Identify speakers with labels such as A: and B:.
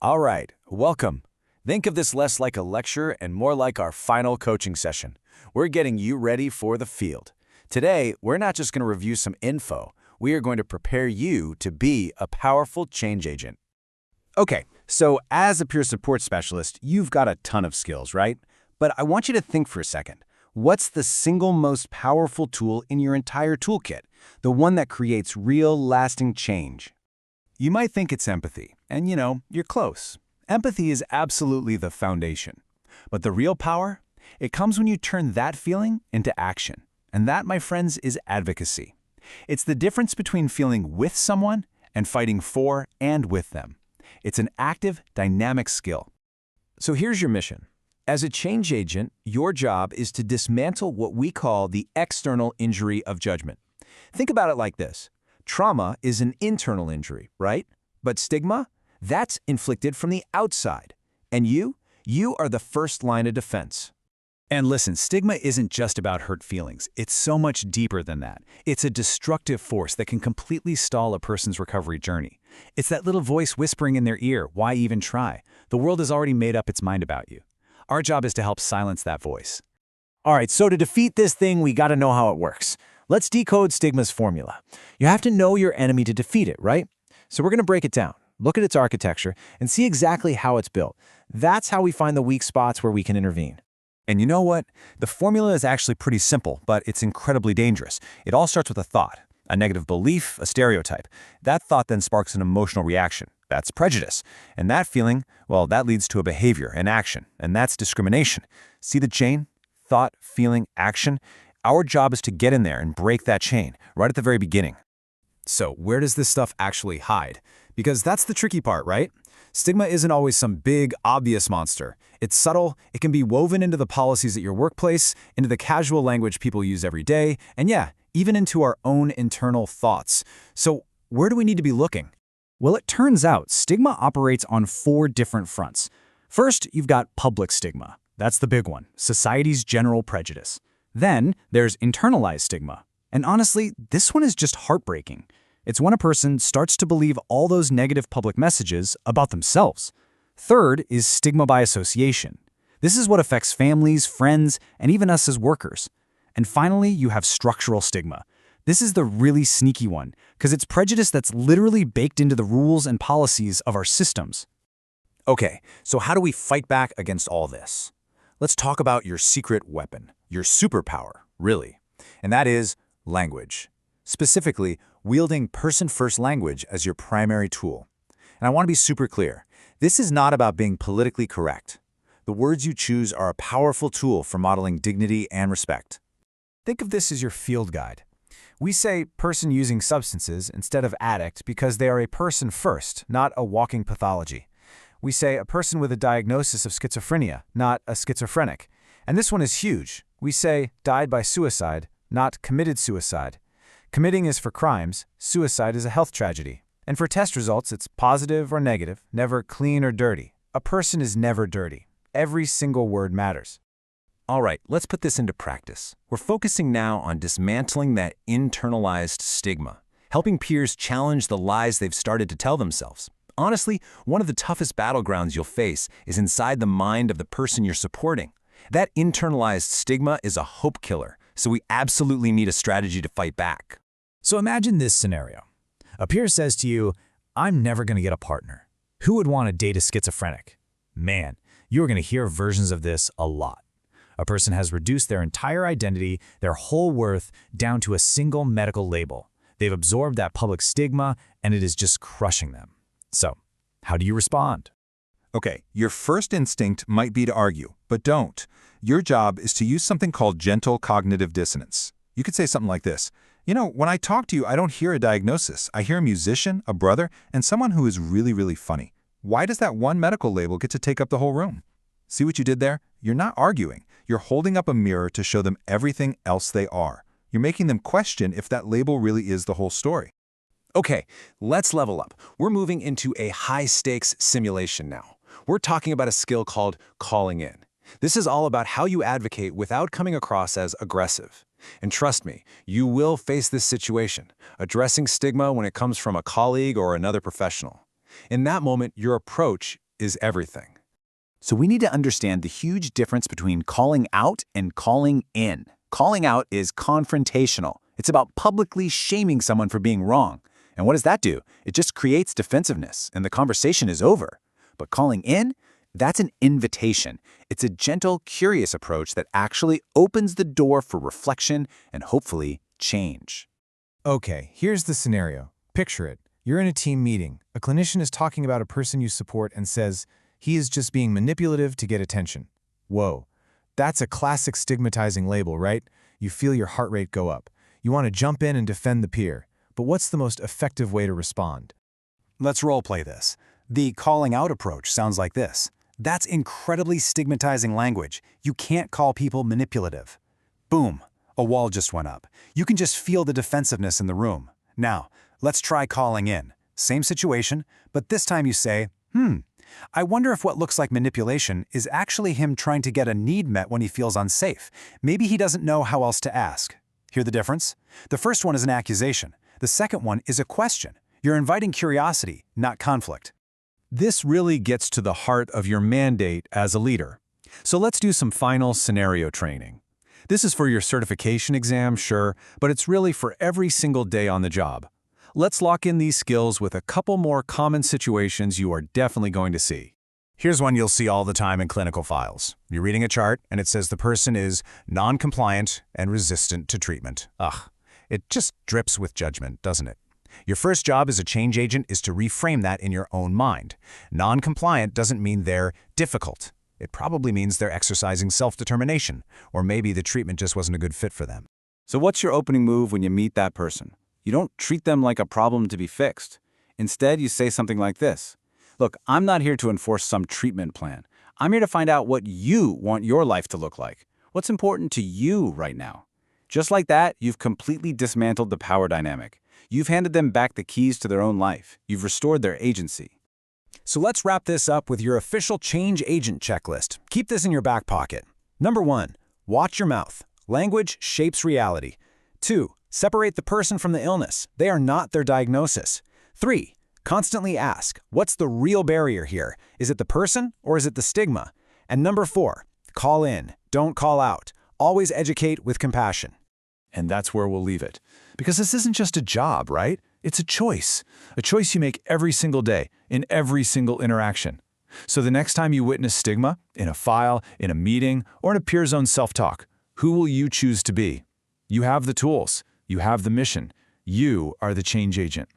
A: All right, welcome. Think of this less like a lecture and more like our final coaching session. We're getting you ready for the field. Today, we're not just going to review some info. We are going to prepare you to be a powerful change agent. Okay, so as a peer support specialist, you've got a ton of skills, right? But I want you to think for a second. What's the single most powerful tool in your entire toolkit? The one that creates real, lasting change. You might think it's empathy, and you're close. Empathy is absolutely the foundation. But the real power? It comes when you turn that feeling into action. And that, my friends, is advocacy. It's the difference between feeling with someone and fighting for and with them. It's an active, dynamic skill. So here's your mission. As a change agent, your job is to dismantle what we call the external injury of judgment. Think about it like this. Trauma is an internal injury, right? But stigma? That's inflicted from the outside. And you are the first line of defense. And listen, stigma isn't just about hurt feelings. It's so much deeper than that. It's a destructive force that can completely stall a person's recovery journey. It's that little voice whispering in their ear, why even try? The world has already made up its mind about you. Our job is to help silence that voice. All right, so to defeat this thing, we got to know how it works. Let's decode stigma's formula. You have to know your enemy to defeat it, right? So we're going to break it down, look at its architecture, and see exactly how it's built. That's how we find the weak spots where we can intervene. And you know what? The formula is actually pretty simple, but it's incredibly dangerous. It all starts with a thought, a negative belief, a stereotype. That thought then sparks an emotional reaction. That's prejudice. And that feeling, well, that leads to a behavior, an action, and that's discrimination. See the chain? Thought, feeling, action. Our job is to get in there and break that chain right at the very beginning. So where does this stuff actually hide? Because that's the tricky part, right? Stigma isn't always some big, obvious monster. It's subtle, it can be woven into the policies at your workplace, into the casual language people use every day, and yeah, even into our own internal thoughts. So where do we need to be looking? Well, it turns out stigma operates on 4 different fronts. First, you've got public stigma. That's the big one, society's general prejudice. Then there's internalized stigma. And honestly, this one is just heartbreaking. It's when a person starts to believe all those negative public messages about themselves. Third is stigma by association. This is what affects families, friends, and even us as workers. And finally, you have structural stigma. This is the really sneaky one, because it's prejudice that's literally baked into the rules and policies of our systems. Okay, so how do we fight back against all this? Let's talk about your secret weapon, your superpower, really. And that is language. Specifically, wielding person-first language as your primary tool. And I want to be super clear. This is not about being politically correct. The words you choose are a powerful tool for modeling dignity and respect. Think of this as your field guide. We say person using substances instead of addict because they are a person first, not a walking pathology. We say a person with a diagnosis of schizophrenia, not a schizophrenic. And this one is huge. We say died by suicide, not committed suicide. Committing is for crimes, suicide is a health tragedy. And for test results, it's positive or negative, never clean or dirty. A person is never dirty. Every single word matters. All right, let's put this into practice. We're focusing now on dismantling that internalized stigma, helping peers challenge the lies they've started to tell themselves. Honestly, one of the toughest battlegrounds you'll face is inside the mind of the person you're supporting. That internalized stigma is a hope killer, so we absolutely need a strategy to fight back. So imagine this scenario. A peer says to you, I'm never going to get a partner. Who would want to date a schizophrenic? Man, you're going to hear versions of this a lot. A person has reduced their entire identity, their whole worth, down to a single medical label. They've absorbed that public stigma, and it is just crushing them. So, how do you respond?
B: Okay, your first instinct might be to argue, but don't. Your job is to use something called gentle cognitive dissonance. You could say something like this. When I talk to you, I don't hear a diagnosis. I hear a musician, a brother, and someone who is really, really funny. Why does that one medical label get to take up the whole room? See what you did there? You're not arguing. You're holding up a mirror to show them everything else they are. You're making them question if that label really is the whole story.
A: Okay, let's level up. We're moving into a high-stakes simulation now. We're talking about a skill called calling in. This is all about how you advocate without coming across as aggressive. And trust me, you will face this situation, addressing stigma when it comes from a colleague or another professional. In that moment, your approach is everything. So we need to understand the huge difference between calling out and calling in. Calling out is confrontational. It's about publicly shaming someone for being wrong. And what does that do? It just creates defensiveness, and the conversation is over. But calling in? That's an invitation. It's a gentle, curious approach that actually opens the door for reflection and hopefully change.
C: Okay, here's the scenario. Picture it. You're in a team meeting. A clinician is talking about a person you support and says, he is just being manipulative to get attention. Whoa, that's a classic stigmatizing label, right? You feel your heart rate go up. You want to jump in and defend the peer. But what's the most effective way to respond?
A: Let's role-play this. The calling out approach sounds like this. That's incredibly stigmatizing language. You can't call people manipulative. Boom, a wall just went up. You can just feel the defensiveness in the room. Now, let's try calling in. Same situation, but this time you say, I wonder if what looks like manipulation is actually him trying to get a need met when he feels unsafe. Maybe he doesn't know how else to ask. Hear the difference? The first one is an accusation. The second one is a question. You're inviting curiosity, not conflict. This really gets to the heart of your mandate as a leader. So let's do some final scenario training. This is for your certification exam, sure, but it's really for every single day on the job. Let's lock in these skills with a couple more common situations you are definitely going to see. Here's one you'll see all the time in clinical files. You're reading a chart, and it says the person is non-compliant and resistant to treatment. Ugh, it just drips with judgment, doesn't it? Your first job as a change agent is to reframe that in your own mind. Non-compliant doesn't mean they're difficult. It probably means they're exercising self-determination, or maybe the treatment just wasn't a good fit for them. So what's your opening move when you meet that person? You don't treat them like a problem to be fixed. Instead, you say something like this. Look, I'm not here to enforce some treatment plan. I'm here to find out what you want your life to look like. What's important to you right now? Just like that, you've completely dismantled the power dynamic. You've handed them back the keys to their own life. You've restored their agency. So let's wrap this up with your official change agent checklist. Keep this in your back pocket. Number 1, watch your mouth. Language shapes reality. 2, separate the person from the illness. They are not their diagnosis. 3, constantly ask, what's the real barrier here? Is it the person or is it the stigma? And number 4, call in, don't call out. Always educate with compassion. And that's where we'll leave it. Because this isn't just a job, right? It's a choice you make every single day, in every single interaction. So the next time you witness stigma, in a file, in a meeting, or in a peer zone self-talk, who will you choose to be? You have the tools. You have the mission. You are the change agent.